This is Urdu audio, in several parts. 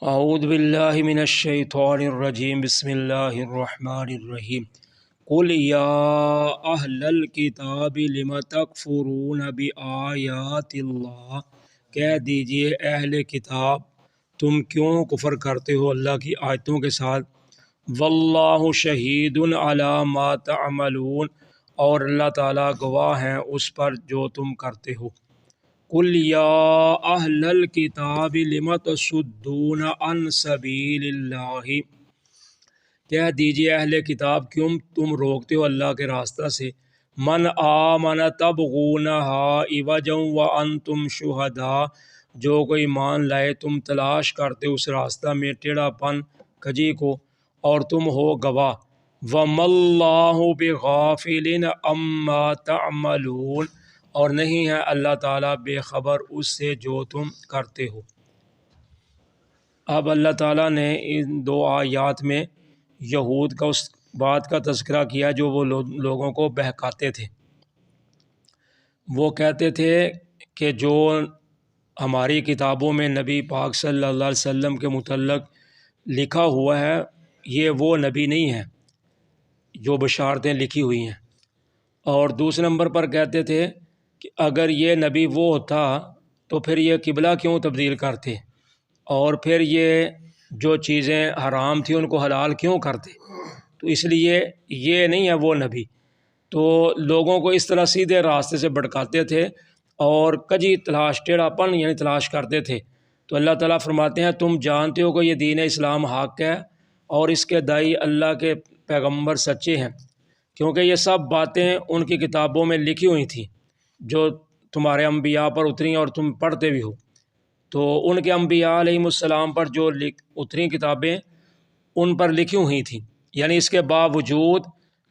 اعوذ باللہ من الشیطان الرجیم بسم اللہ الرحمن الرحیم قل یا اہل الکتاب لم تکفرون بآیات اللہ، کہہ دیجئے اہل کتاب تم کیوں کفر کرتے ہو اللہ کی آیتوں کے ساتھ، واللہ شہید علی ما تعملون، اور اللہ تعالیٰ گواہ ہیں اس پر جو تم کرتے ہو۔ قل یا اہل الکتاب لم تصدون عن سبیل اللہ، کہہ دیجئے اہل کتاب کیوں تم روکتے ہو اللہ کے راستہ سے، من آمن تبغونہا عوجا وانتم شہداء، جو کوئی ایمان لائے تم تلاش کرتے اس راستہ میں ٹیڑھا پن کجی کو اور تم ہو گواہ، وما اللہ بغافل عما تعملون، اور نہیں ہے اللہ تعالیٰ بے خبر اس سے جو تم کرتے ہو۔ اب اللہ تعالیٰ نے ان دو آیات میں یہود کا اس بات کا تذکرہ کیا جو وہ لوگوں کو بہکاتے تھے۔ وہ کہتے تھے کہ جو ہماری کتابوں میں نبی پاک صلی اللہ علیہ وسلم کے متعلق لکھا ہوا ہے یہ وہ نبی نہیں ہے جو بشارتیں لکھی ہوئی ہیں، اور دوسرے نمبر پر کہتے تھے کہ اگر یہ نبی وہ ہوتا تو پھر یہ قبلہ کیوں تبدیل کرتے، اور پھر یہ جو چیزیں حرام تھیں ان کو حلال کیوں کرتے، تو اس لیے یہ نہیں ہے وہ نبی۔ تو لوگوں کو اس طرح سیدھے راستے سے بھٹکاتے تھے اور کجی تلاش ٹیڑھا پن یعنی تلاش کرتے تھے۔ تو اللہ تعالیٰ فرماتے ہیں تم جانتے ہو کہ یہ دین اسلام حق ہے اور اس کے داعی اللہ کے پیغمبر سچے ہیں، کیونکہ یہ سب باتیں ان کی کتابوں میں لکھی ہوئی تھیں جو تمہارے انبیاء پر اتریں اور تم پڑھتے بھی ہو۔ تو ان کے انبیاء علیہم السلام پر جو اتریں کتابیں ان پر لکھی ہوئی تھیں، یعنی اس کے باوجود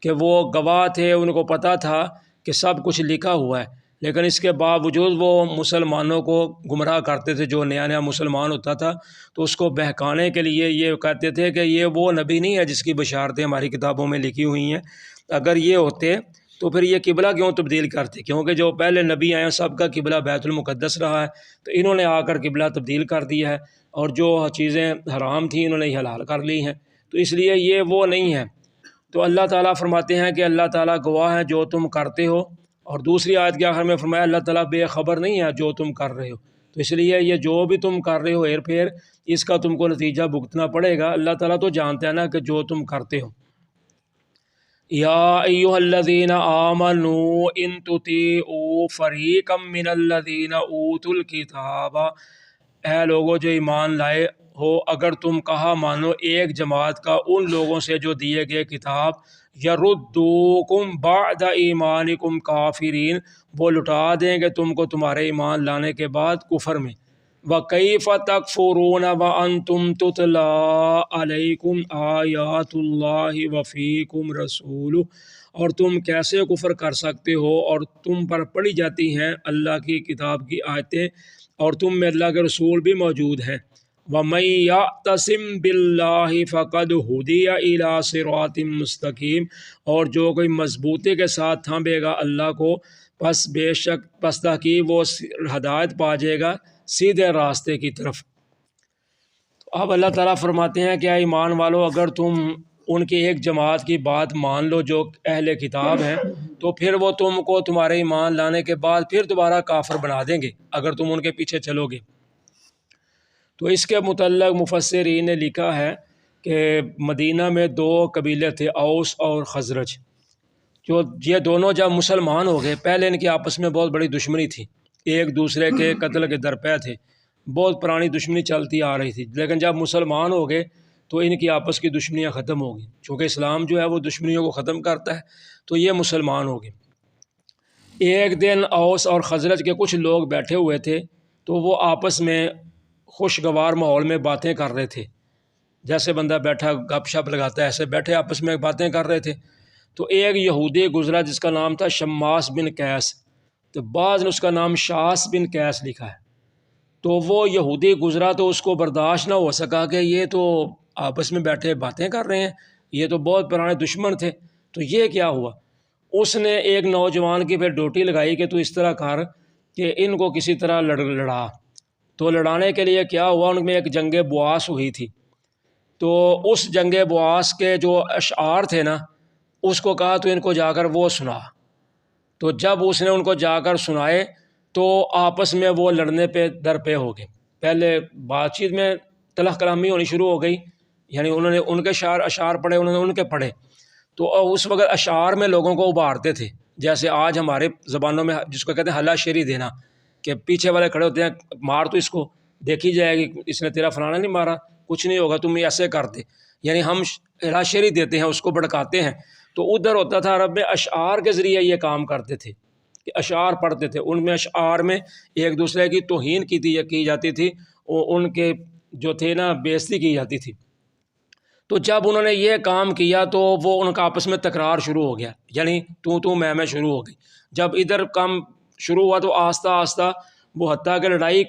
کہ وہ گواہ تھے، ان کو پتہ تھا کہ سب کچھ لکھا ہوا ہے، لیکن اس کے باوجود وہ مسلمانوں کو گمراہ کرتے تھے۔ جو نیا نیا مسلمان ہوتا تھا تو اس کو بہکانے کے لیے یہ کہتے تھے کہ یہ وہ نبی نہیں ہے جس کی بشارتیں ہماری کتابوں میں لکھی ہوئی ہیں، اگر یہ ہوتے تو پھر یہ قبلہ کیوں تبدیل کرتے، کیونکہ جو پہلے نبی آئے ہیں سب کا قبلہ بیت المقدس رہا ہے، تو انہوں نے آ کر قبلہ تبدیل کر دیا ہے اور جو چیزیں حرام تھیں انہوں نے حلال کر لی ہیں، تو اس لیے یہ وہ نہیں ہے۔ تو اللہ تعالیٰ فرماتے ہیں کہ اللہ تعالیٰ گواہ ہے جو تم کرتے ہو، اور دوسری آیت کے آخر میں فرمایا اللہ تعالیٰ بے خبر نہیں ہے جو تم کر رہے ہو، تو اس لیے یہ جو بھی تم کر رہے ہو ہیر پھیر اس کا تم کو نتیجہ بھگتنا پڑے گا۔ اللہ تعالیٰ تو جانتا ہے نا کہ جو تم کرتے ہو۔ یا ایھا الذین آمنوا ان تطیعوا فریقا من الذین اوتوا الکتاب، اے لوگوں جو ایمان لائے ہو اگر تم کہا مانو ایک جماعت کا ان لوگوں سے جو دیے گئے کتاب، یردوکم بعد ایمانکم کافرین، وہ لٹا دیں گے تم کو تمہارے ایمان لانے کے بعد کفر میں، وَكَيْفَ تَكْفُرُونَ وَأَنْتُمْ تُتْلَىٰ عَلَيْكُمْ آیَاتُ اللَّهِ وَفِيكُمْ رَسُولُهُ، اور تم کیسے کفر کر سکتے ہو اور تم پر پڑھی جاتی ہیں اللہ کی کتاب کی آیتیں اور تم میں اللہ کے رسول بھی موجود ہیں۔ وَمَن يَعْتَصِم بِاللَّهِ فَقَدْ هُدِيَ إِلَىٰ صِرَاطٍ مُّسْتَقِيمٍ، اور جو کوئی مضبوطی کے ساتھ تھامے گا اللہ کو پس بے شک پس تحقیق وہ ہدایت پا جائے گا سیدھے راستے کی طرف۔ اب اللہ تعالیٰ فرماتے ہیں کہ اے ایمان والو اگر تم ان کی ایک جماعت کی بات مان لو جو اہل کتاب ہیں تو پھر وہ تم کو تمہارے ایمان لانے کے بعد پھر دوبارہ کافر بنا دیں گے اگر تم ان کے پیچھے چلو گے۔ تو اس کے متعلق مفسرین نے لکھا ہے کہ مدینہ میں دو قبیلے تھے، اوس اور خزرج، جو یہ دونوں جب مسلمان ہو گئے پہلے ان کی آپس میں بہت بڑی دشمنی تھی، ایک دوسرے کے قتل کے درپے تھے، بہت پرانی دشمنی چلتی آ رہی تھی، لیکن جب مسلمان ہو گئے تو ان کی آپس کی دشمنیاں ختم ہو گئیں، چونکہ اسلام جو ہے وہ دشمنیوں کو ختم کرتا ہے، تو یہ مسلمان ہو گئے۔ ایک دن اوس اور خزرج کے کچھ لوگ بیٹھے ہوئے تھے تو وہ آپس میں خوشگوار ماحول میں باتیں کر رہے تھے، جیسے بندہ بیٹھا گپ شپ لگاتا ہے ایسے بیٹھے آپس میں باتیں کر رہے تھے، تو ایک یہودی گزرا جس کا نام تھا شماس بن قیس، تو بعض نے اس کا نام شاس بن قیس لکھا ہے، تو وہ یہودی گزرا تو اس کو برداشت نہ ہو سکا کہ یہ تو آپس میں بیٹھے باتیں کر رہے ہیں، یہ تو بہت پرانے دشمن تھے، تو یہ کیا ہوا؟ اس نے ایک نوجوان کی پھر ڈیوٹی لگائی کہ تو اس طرح کر کہ ان کو کسی طرح لڑا، تو لڑانے کے لیے کیا ہوا، ان میں ایک جنگ بواس ہوئی تھی، تو اس جنگ بواس کے جو اشعار تھے نا، اس کو کہا تو ان کو جا کر وہ سنا۔ تو جب اس نے ان کو جا کر سنائے تو آپس میں وہ لڑنے پہ درپے ہو گئے۔ پہلے بات چیت میں تلخ کلامی ہونی شروع ہو گئی، یعنی انہوں نے ان کے اشعار پڑھے، انہوں نے ان کے پڑھے، تو اس وقت اشعار میں لوگوں کو ابھارتے تھے، جیسے آج ہمارے زبانوں میں جس کو کہتے ہیں ہلا شیری دینا، کہ پیچھے والے کھڑے ہوتے ہیں، مار تو اس کو، دیکھی جائے گی، اس نے تیرا فلانا نہیں مارا، کچھ نہیں ہوگا، تم ایسے کرتے، یعنی ہم ہلا شیری دیتے ہیں، اس کو بھڑکاتے ہیں۔ تو ادھر ہوتا تھا عرب میں اشعار کے ذریعے یہ کام کرتے تھے کہ اشعار پڑھتے تھے، ان میں اشعار میں ایک دوسرے کی توہین کی جاتی تھی، ان کے جو تھے نا بےعزتی کی جاتی تھی۔ تو جب انہوں نے یہ کام کیا تو وہ ان کا آپس میں تکرار شروع ہو گیا، یعنی تو میں شروع ہو گئی۔ جب ادھر کام شروع ہوا تو آہستہ آہستہ وہ حتیٰ کہ لڑائی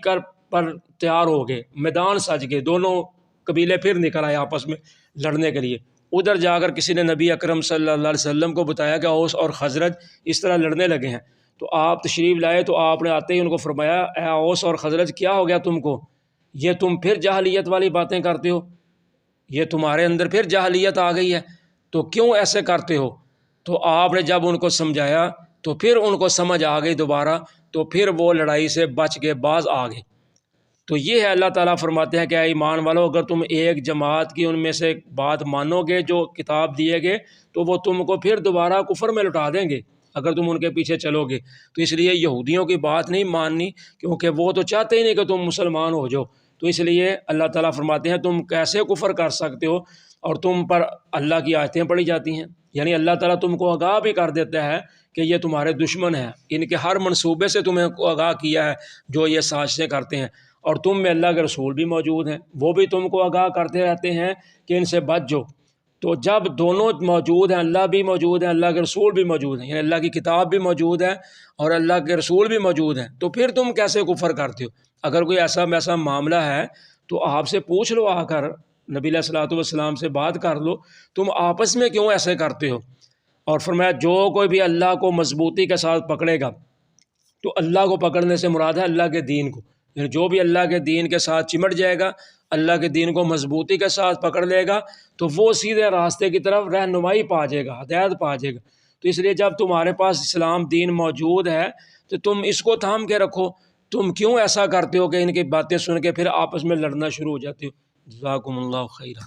پر تیار ہو گئے، میدان سج گئے، دونوں قبیلے پھر نکل آئے آپس میں لڑنے کے لیے۔ ادھر جا کر کسی نے نبی اکرم صلی اللہ علیہ وسلم کو بتایا کہ اوس اور خزرج اس طرح لڑنے لگے ہیں، تو آپ تشریف لائے، تو آپ نے آتے ہی ان کو فرمایا، اے اوس اور خزرج، کیا ہو گیا تم کو؟ یہ تم پھر جاہلیت والی باتیں کرتے ہو، یہ تمہارے اندر پھر جاہلیت آ گئی ہے، تو کیوں ایسے کرتے ہو؟ تو آپ نے جب ان کو سمجھایا تو پھر ان کو سمجھ آ گئی دوبارہ، تو پھر وہ لڑائی سے بچ کے باز آ گئے۔ تو یہ ہے اللہ تعالیٰ فرماتے ہیں کہ اے ایمان والو، اگر تم ایک جماعت کی ان میں سے بات مانو گے جو کتاب دیے گے، تو وہ تم کو پھر دوبارہ کفر میں لٹا دیں گے اگر تم ان کے پیچھے چلو گے۔ تو اس لیے یہودیوں کی بات نہیں ماننی، کیونکہ وہ تو چاہتے ہی نہیں کہ تم مسلمان ہو جاؤ۔ تو اس لیے اللہ تعالیٰ فرماتے ہیں تم کیسے کفر کر سکتے ہو، اور تم پر اللہ کی آیتیں پڑھی جاتی ہیں، یعنی اللہ تعالیٰ تم کو آگاہ بھی کر دیتا ہے کہ یہ تمہارے دشمن ہیں، ان کے ہر منصوبے سے تمہیں آگاہ کیا ہے جو یہ سازشیں کرتے ہیں، اور تم میں اللہ کے رسول بھی موجود ہیں، وہ بھی تم کو آگاہ کرتے رہتے ہیں کہ ان سے بچ جاؤ۔ تو جب دونوں موجود ہیں، اللہ بھی موجود ہے، اللہ کے رسول بھی موجود ہیں، یعنی اللہ کی کتاب بھی موجود ہے اور اللہ کے رسول بھی موجود ہیں، تو پھر تم کیسے کفر کرتے ہو؟ اگر کوئی ایسا معاملہ ہے تو آپ سے پوچھ لو، آ کر نبی علیہ الصلوۃ والسلام سے بات کر لو، تم آپس میں کیوں ایسے کرتے ہو؟ اور فرمایا جو کوئی بھی اللہ کو مضبوطی کے ساتھ پکڑے گا، تو اللہ کو پکڑنے سے مراد ہے اللہ کے دین کو، یعنی جو بھی اللہ کے دین کے ساتھ چمٹ جائے گا، اللہ کے دین کو مضبوطی کے ساتھ پکڑ لے گا، تو وہ سیدھے راستے کی طرف رہنمائی پا جائے گا، ہدایت پا جائے گا۔ تو اس لیے جب تمہارے پاس اسلام دین موجود ہے تو تم اس کو تھام کے رکھو، تم کیوں ایسا کرتے ہو کہ ان کی باتیں سن کے پھر آپس میں لڑنا شروع ہو جاتے ہو؟ جزاکم اللہ خیرہ۔